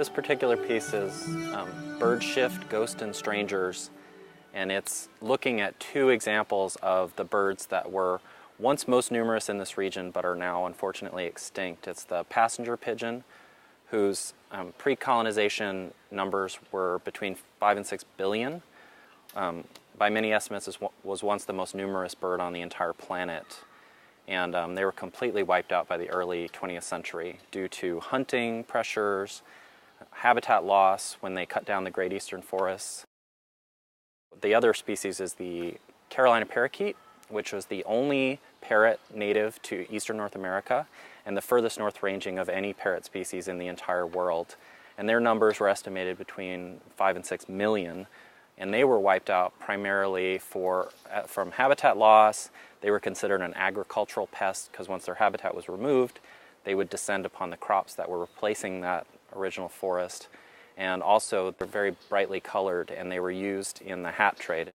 This particular piece is Bird Shift, Ghost and Strangers, and it's looking at two examples of the birds that were once most numerous in this region but are now unfortunately extinct. It's the passenger pigeon, whose pre-colonization numbers were between 5 and 6 billion. By many estimates, this was once the most numerous bird on the entire planet. And they were completely wiped out by the early 20th century due to hunting pressures, habitat loss when they cut down the Great Eastern Forests. The other species is the Carolina parakeet, which was the only parrot native to eastern North America and the furthest north ranging of any parrot species in the entire world. And their numbers were estimated between 5 and 6 million. And they were wiped out primarily from habitat loss. They were considered an agricultural pest because once their habitat was removed, they would descend upon the crops that were replacing that original forest. And also, they're very brightly colored, and they were used in the hat trade.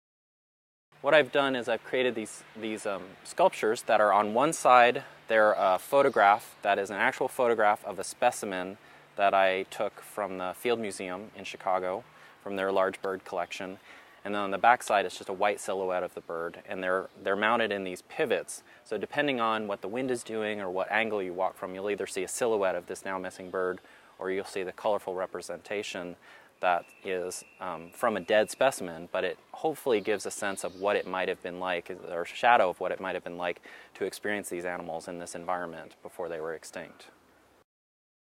What I've done is I've created these sculptures that are on one side, they're a photograph that is an actual photograph of a specimen that I took from the Field Museum in Chicago, from their large bird collection. And then on the back side, it's just a white silhouette of the bird, and they're mounted in these pivots. So depending on what the wind is doing or what angle you walk from, you'll either see a silhouette of this now missing bird, or you'll see the colorful representation that is from a dead specimen, but it hopefully gives a sense of what it might have been like, or a shadow of what it might have been like to experience these animals in this environment before they were extinct.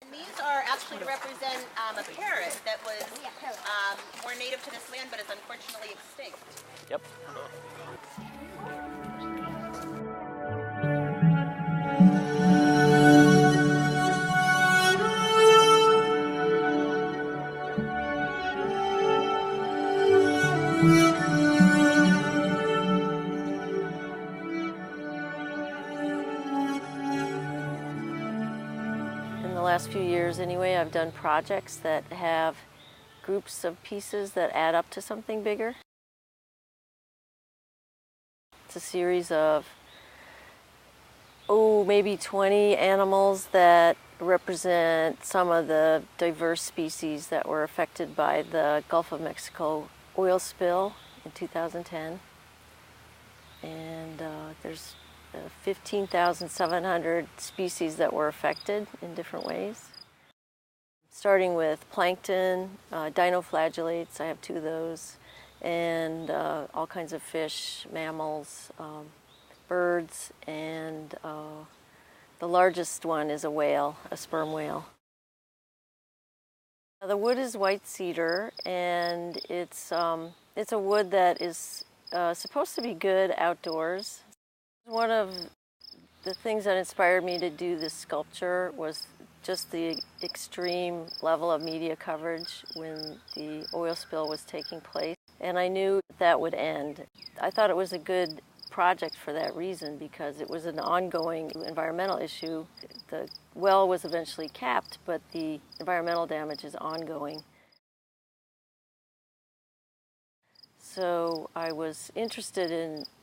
And these are actually to represent a parrot that was more native to this land, but is unfortunately extinct. Yep. In the last few years anyway, I've done projects that have groups of pieces that add up to something bigger. It's a series of, maybe 20 animals that represent some of the diverse species that were affected by the Gulf of Mexico oil spill in 2010. And there's 15,700 species that were affected in different ways. Starting with plankton, dinoflagellates, I have 2 of those, and all kinds of fish, mammals, birds, and the largest one is a whale, a sperm whale. The wood is white cedar, and it's a wood that is supposed to be good outdoors. One of the things that inspired me to do this sculpture was just the extreme level of media coverage when the oil spill was taking place. And I knew that would end. I thought it was a good project for that reason because it was an ongoing environmental issue. The well was eventually capped, but the environmental damage is ongoing. So I was interested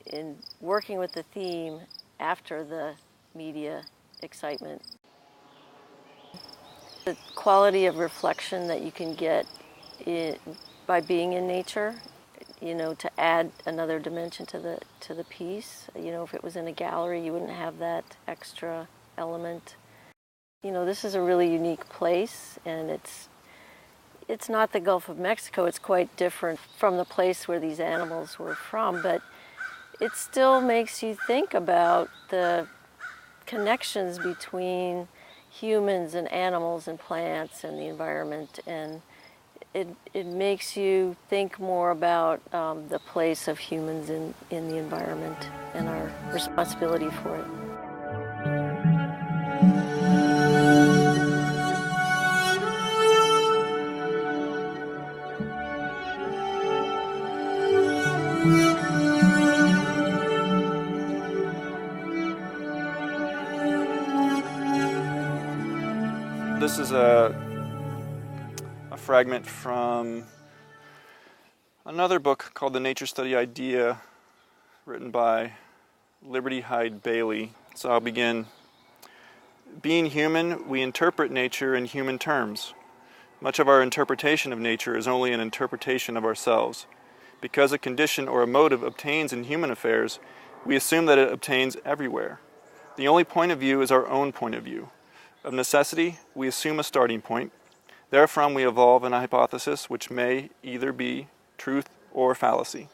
in working with the theme after the media excitement. The quality of reflection that you can get by being in nature, to add another dimension to the piece. If it was in a gallery, you wouldn't have that extra element. This is a really unique place, and it's not the Gulf of Mexico. It's quite different from the place where these animals were from, but it still makes you think about the connections between humans and animals and plants and the environment, and it makes you think more about the place of humans in the environment and our responsibility for it. This is a fragment from another book called The Nature Study Idea, written by Liberty Hyde Bailey. So I'll begin. Being human, we interpret nature in human terms. Much of our interpretation of nature is only an interpretation of ourselves. Because a condition or a motive obtains in human affairs, we assume that it obtains everywhere. The only point of view is our own point of view. Of necessity, we assume a starting point. Therefrom we evolve an hypothesis which may either be truth or fallacy.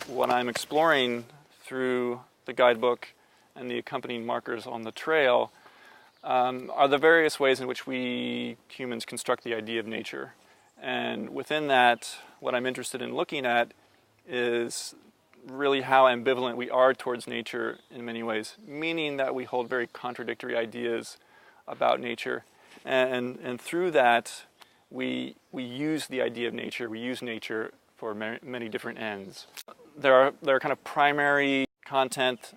What I'm exploring through the guidebook and the accompanying markers on the trail are the various ways in which we humans construct the idea of nature. And within that, what I'm interested in looking at is really how ambivalent we are towards nature in many ways, meaning that we hold very contradictory ideas about nature. And through that, we use the idea of nature, we use nature for many different ends. There are kind of primary content,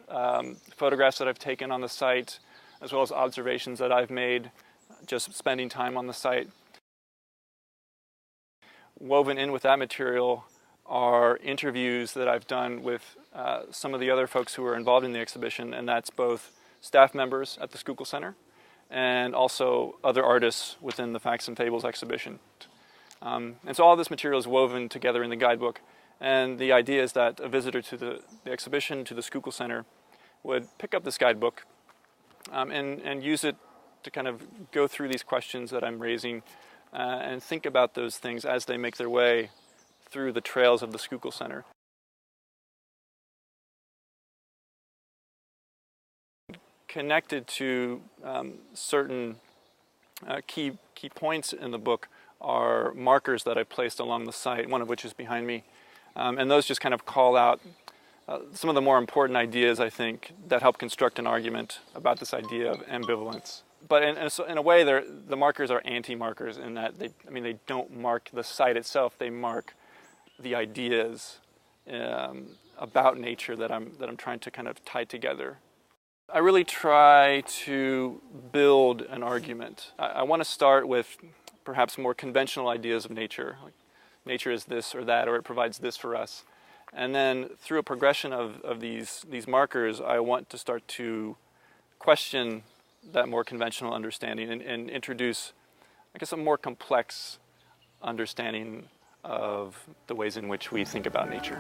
photographs that I've taken on the site, as well as observations that I've made just spending time on the site. Woven in with that material are interviews that I've done with some of the other folks who are involved in the exhibition, and that's both staff members at the Schuylkill Center and also other artists within the Facts and Fables exhibition. And so all this material is woven together in the guidebook, and the idea is that a visitor to the exhibition, to the Schuylkill Center, would pick up this guidebook and use it to kind of go through these questions that I'm raising and think about those things as they make their way through the trails of the Schuylkill Center. Connected to certain key points in the book are markers that I placed along the site, one of which is behind me. And those just kind of call out some of the more important ideas, I think, that help construct an argument about this idea of ambivalence. But in a way, the markers are anti-markers in that they don't mark the site itself; they mark the ideas about nature that I'm trying to kind of tie together. I really try to build an argument. I want to start with perhaps more conventional ideas of nature, like nature is this or that, or it provides this for us. And then through a progression of these markers, I want to start to question that more conventional understanding and introduce, I guess, a more complex understanding of the ways in which we think about nature.